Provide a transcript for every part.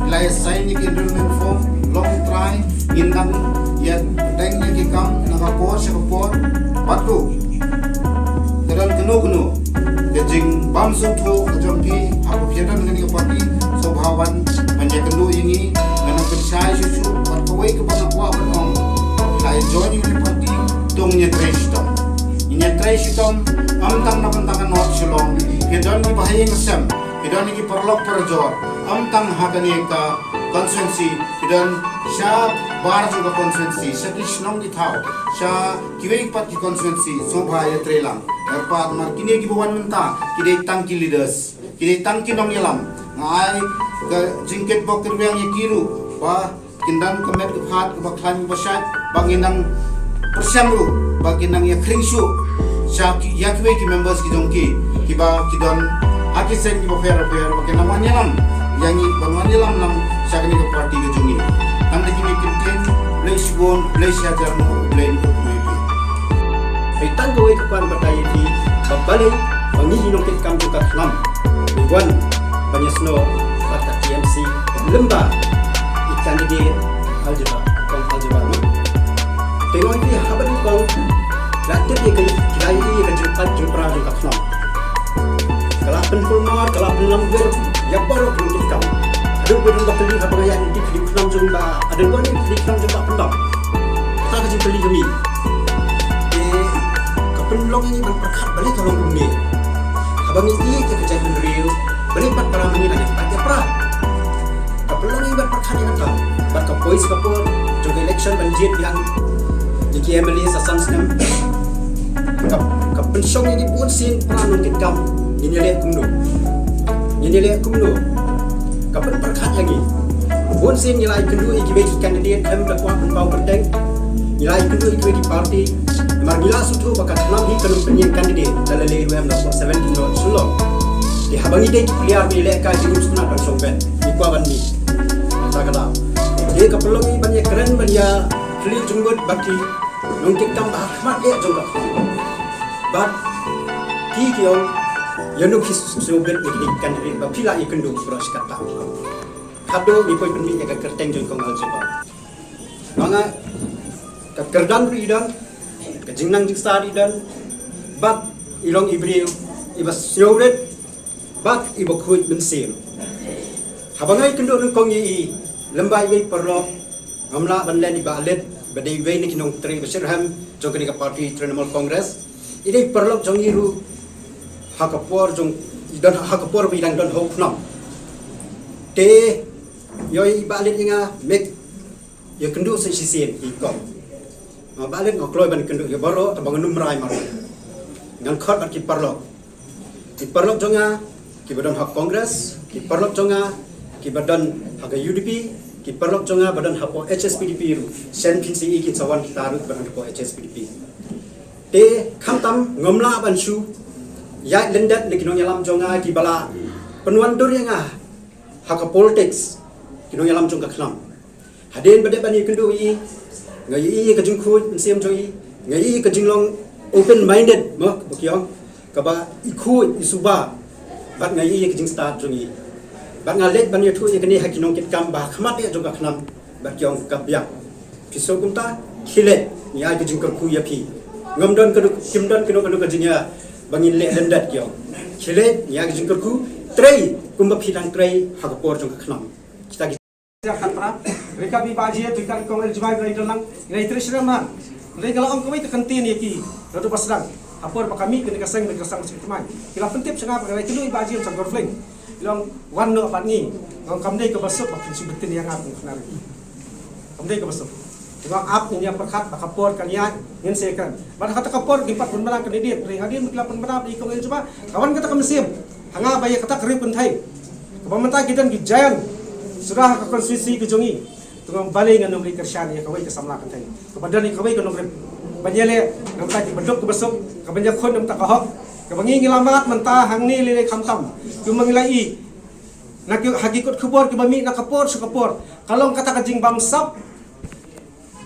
ilai sign ni enrollment form long try indang ya teng ni kam nakapor sa kapor patu dalam kenu kejing bam sutu kejongki aku piadan dengan ni parti sobhawan manja kendu ini dengan persai susu pat kawai ke bang aku abang ilai join ni parti tongnya treshtom ini treshtom amtang napantangan not silong kedan ni bahaya ngesem kedan ni perlok perjor amtang hakani ka konsensi kedan sya bar juga konsensi sakisnong di thau sya kiwei pat ki konsensi sobhaya trelang dapat mar kini ki bawan menta kidai tangki leaders kidai tangki nong yelam ngai ke jingket bok kerbiang ye kiru ba kindan kemet ke phat ke baklan basat banginang persyamru baginang ye kringsu sya ya kiwei ki members ki dongki kiba kidon akisen ki fair bakin namanya lam yangi bangwan lam nam sakni ke parti ke jungi namde kini kinten place gon place ya jarno blame ko kuipi Itang gawin kapan batay di babalik pangihinong kitkam juga lam Iwan Banyasno Bata TMC Lemba ikan di aljabar kong aljabar ma tengok di haban kong latir di kirai di jumpat jumpra juga lam kalapan fulmar kalapan lambur ya baru belum kitkam aduh belum beli habangayan di kitkam jumpa ada gua ni kitkam jumpa pendam kita kerja beli kami penlong ini berperkat balik tolong bumi abang ini kejadian real beripat para mengira yang pada pra kapelong ini berperkat yang kau berka pois kapur juga election banjir yang jiki emily sasan senam kapensong ini pun sin peran untuk kam ini lihat kumno kapen perkat lagi pun sin nilai kedua iki bagi kandidat em berkuat penbau berdeng nilai kedua iki bagi parti Margila sutu bakat enam hi kanun penyin kandidat dalam leher WM 17 not sulong. Di habangi dek clear ni leka jirum sunat dan sombet. Ikwa ban ni. Tak kata. Dia kapelongi banyak keren banyak kli junggut baki nungkit kam bahmat dia junggut. Bat ki kiong yanuk his sombet ni kandidat bapila ikendu beras kata. Kado ni poi penmi jaga kerteng jungkong aljabar. Manga kerdan ridan kejingnang jiksari dan bat ilong ibriu ibas snowred bat ibokhuit bensin habangai kendo kong yi lembai wei perlo ngamla banlen di balet badai wei ni kinong tri besirham jogani ka parti Trinamool Congress ini perlo jong iru hakapor jong idan hakapor bidang don hok nam te yoi balet inga mek ya kendo se sisien ikong balik ngokloi ban kenduk ya baro tabang numrai mar ngan khot at ki parlok jonga ki badan hak kongres ki parlok jonga ki badan hak UDP ki parlok jonga badan hak HSPDP ru sen PCE ki sawan kita ru badan hak HSPDP te khamtam ngomla ban shu ya lendat de kinong yalam jonga ki bala penuan dur yang hak politics kinong yalam jonga khlam haden bade ban kenduk yi ngai kajing khu siam joi ngai kajing long open minded mak bukiong kaba ikhu isuba bat ngai kajing start joi bat ngalet ban yathu yakni hakinong kit kam ba khamat ya juga khnam bat kiong kabya piso kumta khilet ya kajing ku ya phi ngamdon kadu kimdon kino kajing ya bangin le lendat kiong khilet ya kajing ku trei kumba phidang trei hakapor jong khnam kita katra mereka bi baji tu kan kong el jumai dari dalam ngai trisraman mereka kalau kami ke kantin yaki rodo pasdang apor kami kena kasang semai kila pentip sanga pakai itu baji macam gorfling bilang warno apa ni ngam kamdai ke basuk makin subetin yang aku kenal kamdai ke basuk bilang ap ni yang perkat kapor kalian ngin sekan pada kata kapor dipat penmenang kandidat ring hadir mukla penmenang di kong el juma kawan kata kemesim hanga bayar kata kerip pentai pemerintah kita gijayan sudah ke konstitusi kejongi tunggang balai dengan nombor kerjaan ya kawai kesamla kan tadi kepada ni kawai ke nombor banyale nombor tadi bedok ke besok ke banyak kon nombor tak kahok ke bangi ngilamat mentah hang ni lele kamtam ke mengilai nak hakikat kubur ke bami nak kapor sukapor kalau kata kajing bangsap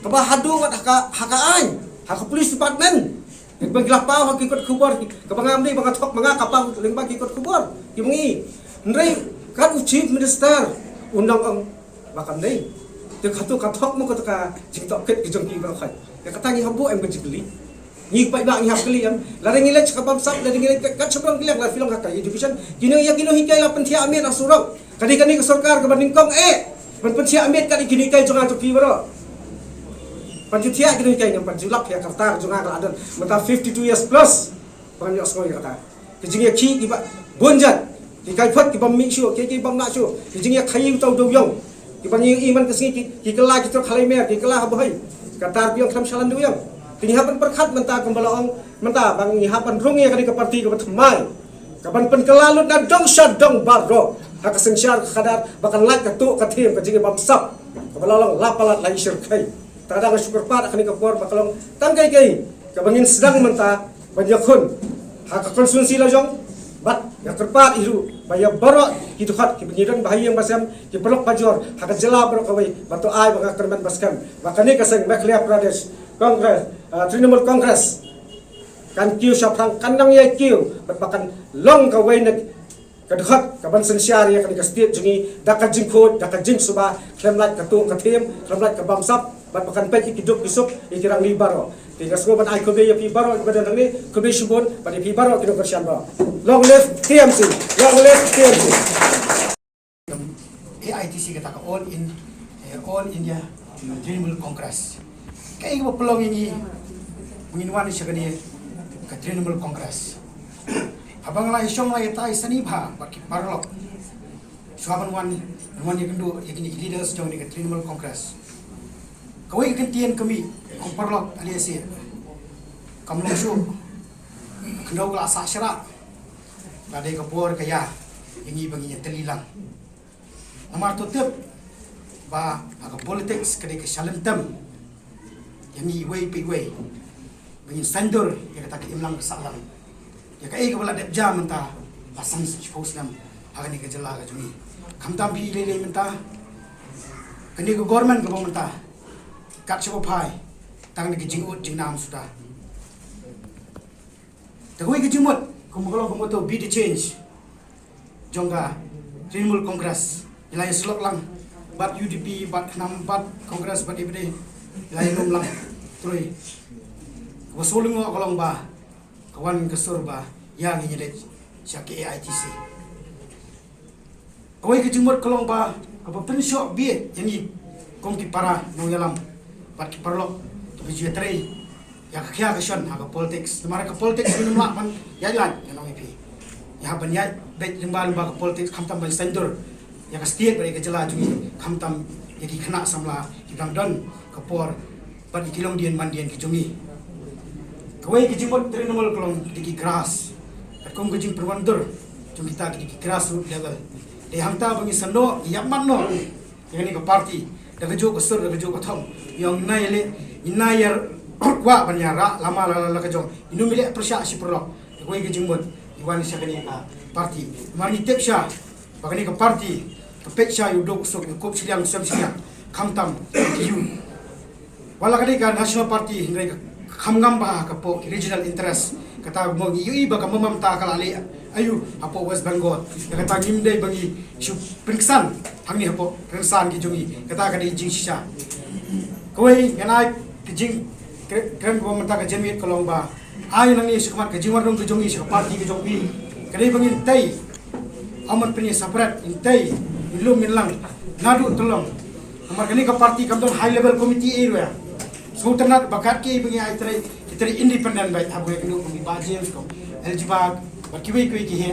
ke bahadu wat hakaai hak polis department Baglah pau hakikat kubur ke bangamdi bangatok manga kapang lembag ikut kubur ke bangi ndrei kan chief minister undang ang bakam nei te khatu kathok mo ko ka jing tok ket ki jong ki ba khai ya kata ngi habu em ko jigli ngi pai ba ngi hab kli am la ring ile chka pam sap la ring ile ka chapang kli la filong ka education kino ya kino hikai la penthia amet asurau kadi kani ke sarkar ke banding kong ban penthia amet kadi kini kai jonga to ki baro panjutia kini kai ngam panjulap ya kata jonga ka adan mata 52 years plus ban yo sko ya kata ki jing ya ki ba bonjat ki kai phat ki bam mi shu ki bam na shu ki jing ya khai tau do yong ki ban yi iman ke singi ki kala ki to khalai mer ki kala habai katar piang kham salan do yong tini hapan perkhat menta kembalaong menta bang hapan rungi kadi ke parti ke batmai kapan pen kelalut na dong syad dong baro hak sengsyar kadar bakal lak ketuk katim ke jingi bamsap kembalaong lapalat lai syirkai tada syukur pada kani ke por bakalong tangkai kai kabangin sedang menta banyakun hak konsumsi lajong bat ya kerpat ilu baya baro kitu khat ki penyidan bahaya yang basam ki pelok pajor hak jela baro kawai batu ai banga kerman baskan bakani kaseng Madhya Pradesh Congress Trinamool Congress kan kiu syapang kandang ya kiu berpakan long kawai nak kadhat kaban sensiar ya kan kastit jungi dakat jingkod dakat jing suba klemlat katu katim klemlat kabamsap berpakan pek hidup bisuk ikirang libaro tiga semua ban ai kobe ya pi baro kepada nang ni kobe subon pada pi baro kino kersian ba long live TMC long live TMC AITC kata all India Trinamool Congress kai ko pelong ini menginwan syagani ke Trinamool Congress abang lai syong lai tai sani bha baki parlok swaban wan yang kendu yakini leaders jong ni ke Trinamool Congress kawai kentian kami kong parlok aliasi kamlong shu kendo kala sa syara badai ke por kaya yangi bangi telilang nomor tutip ba aga politics kade ke shalentam yangi way pi way bangi sandur ya kata ke imlang salam ya kai ke bala dep jam menta pasang suppose nam agani ke jela ga juni khamtam bi le menta kani ke government ke menta kat chopo pai tang ni ke jingut jingnam sudah tegoi ke jimut kumukolo kumoto be the change jongga Trinamool Congress ilai slok lang bat UDP bat nam bat Congress bat ibde ilai nom lang troi wasulung ngo kolong ba kawan kesur ba yang ini dek syaki AITC koi ke jimut kolong ba apa pensok bi yani komti para no yalam bat ki parlok to bi jetrei ya kya ke shon ha politics mara ke politics minum lak pan ya lan ya no ipi ya ban ya bet limbal ba ke politics khamtam ban sendur ya ke state bari ke jela jungi khamtam ya ki khana samla ki dang don ke por bat ki kilong dian man dian ki jungi kawai ke jimot Trinamool kolong di grass kong ke jing perwandur jung kita di grassroots level de hamta bangi sando yaman no yani ke party daga jo ko sur daga jo ko thom yong naile inayar kwa banyara lama la ka jong inu mile persya si perlo kawai ke jimot iwan syakani ka party mari tepsha bagani ke party ke peksha yudok sok kop silang sam silang khamtam yu wala kadi ka national party ngai khamgam ba ka po regional interest kata mo yu iba ka mamamta kalali ayu apo West Bengal kata ngimdai bagi shu pringsan hangni apo pringsan ki jungi kata kadi jing sisa koi yanai ki jing kren ko mamta ka jemit kolong ba ayu nang ni sukmat ka jingwar dong ki jungi sa party ki jongi kadi bagi tai amat punya separate intai ilum minlang nadu tolong nomor kini ka party kam don high level committee area so ternat bakat ke bagi ai teri independent baik abu yang kenu bagi bajem ko eljibag berkiwi ki he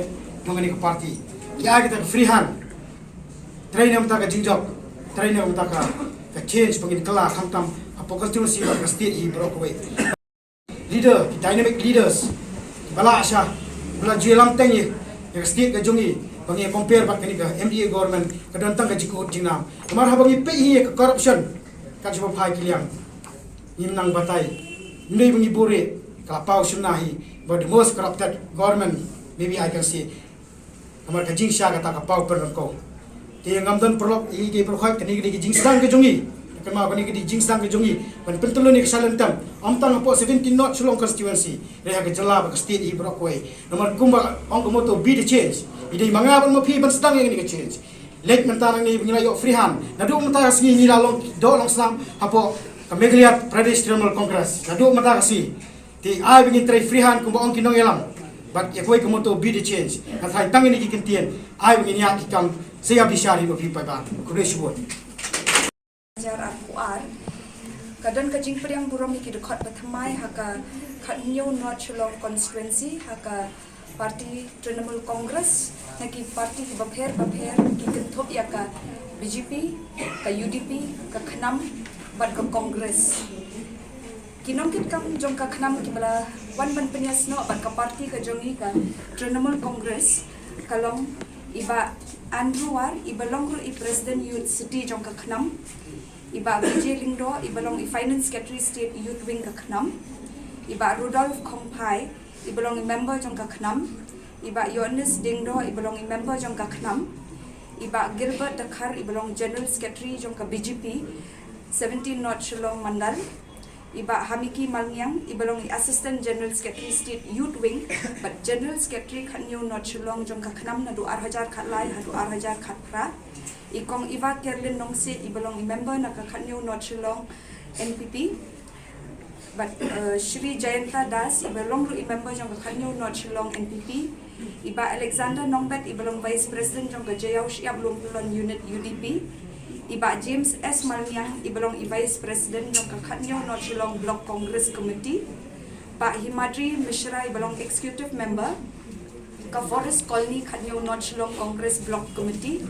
ngani ka party ya kita free hand train nam ta ka jingjok train nam ta ka change bagi kelas khamtam apa constituency ka state hi brokwe leader dynamic leaders bala asha bala jelam tengi ya state ka jongi bagi compare bat kani ka MDA government ka dantang ka jikut jingnam mar ha bagi pe hi ka corruption ka jibo phai kiliang nimnang batai Mendai bengi bure kalau pau sunahi but the most corrupted government maybe I can say amar ka jing sha kata ka pau per ko ti ngamdan prolok i ke prokhai kani ki jing sang ke jongi kama kani ki jing sang ke jongi ban pentolo ni salantam amtang po 17 not sulong constituency reha ke jela ba state i brokoi nomor kumba ong ko moto be the change idai manga ban mo phi ban stang yang ni ke change lek mentang ni pengilayo Freehan nadu mentang sini ni lalong do long Islam apo Meghalaya Pradesh Trinamool Congress nadu mentang si ti ai bingin trai Freehan kumba ong kinong elam but ya koi kumoto be the change na thai tang ni kikintien ai bingin ya kikam saya bisari no pipa ba kude subot Jar Ar kadang kajing periang burung iki dekat pertamai haka kat New North Shillong constituency haka parti Trinamool Congress naki parti ki bapher ki kenthop ya ka BJP ka UDP ka Khnam bat ka Congress kinong kit kam jong ka Khnam ki bala wan ban penyas no bat ka parti ka jongi ka Trinamool Congress kalong iba Andrew War iba longru i president youth city jong ka Khnam iba Vijay Lingdo iba long i finance secretary state youth wing ka Khnam iba Rudolph Khongpai iba long i member jong ka Khnam iba Yonis Dingdo iba long i member jong ka Khnam iba Gilbert Dakhar iba long general secretary jong ka BJP 17 North Shillong Mandal iba Hamiki Malngyang iba long i assistant general secretary state youth wing but general secretary Khanyo North Shillong jong ka Khnam na du 8,000 khat lai hadu 8,000 khat pra ikong Iva Kerlin Nongsi iba long i member na ka Khanyo North Shillong NPP but Shri Jayanta Das iba long ru i member jong ka Khanyo North Shillong NPP iba Alexander Nongbet iba long vice president jong ka Jayaw Siap Lumpulan unit UDP iba James S Malngyang iba long i vice president jong ka Khanyo North Shillong Block Congress Committee Pak Himadri Mishra iba long executive member ka Forest Colony Khanyo North Shillong Congress Block Committee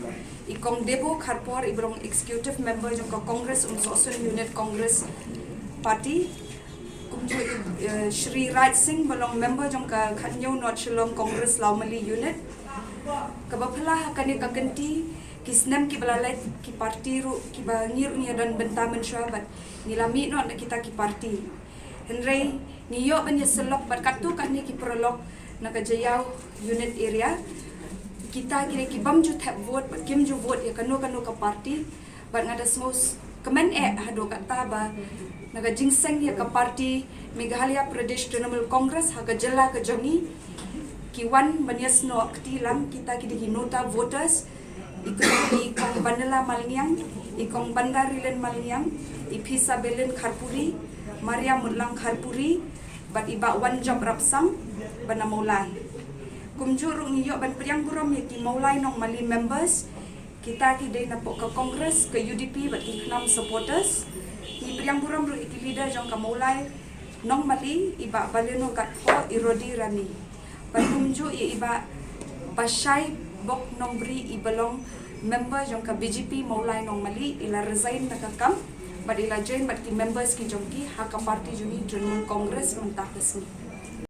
ikong Debo Kharpor iba long executive member jong ka Congress Unsosun unit Congress Party kumjo Shri Raj Singh balong member jong ka Khanyo North Shillong Congress Laumali unit kabapala kani kaganti kisnem ki balalai ki parti ru ki bangir ni dan bentamen syabat nilami no na kita ki parti henry niyo banya selok bat katu kan ni ki prolog na kajayaw unit area kita kira ki bamju tap vote bat kimju vote ya kanu ka parti bat ngada smos kemen hado kata ba naga jingseng ya ka parti Meghalaya Pradesh Trinamool Congress haga jela ka jongi kiwan banyas no aktilang kita kidi nota voters ikong Bandela Malngyang ikong Bandarilen Malngyang ipisa Belen Kharpuri Maria Mudlang Kharpuri bat iba wan job rapsang bana maulai kumjurung niyo ban priang burom ya ki maulai nong mali members kita kidi napok ka Congress ke UDP bat iknam supporters ni priang buram ru iki leader jong kamulai nong mali iba baleno gatho irodi rani patumju iba pasai bok nombri ibalong member jong ka BJP maulai nong mali ila resign nakakam bad ila join bad ki members ki jong ki haka party juni Trinamool Congress mentah resmi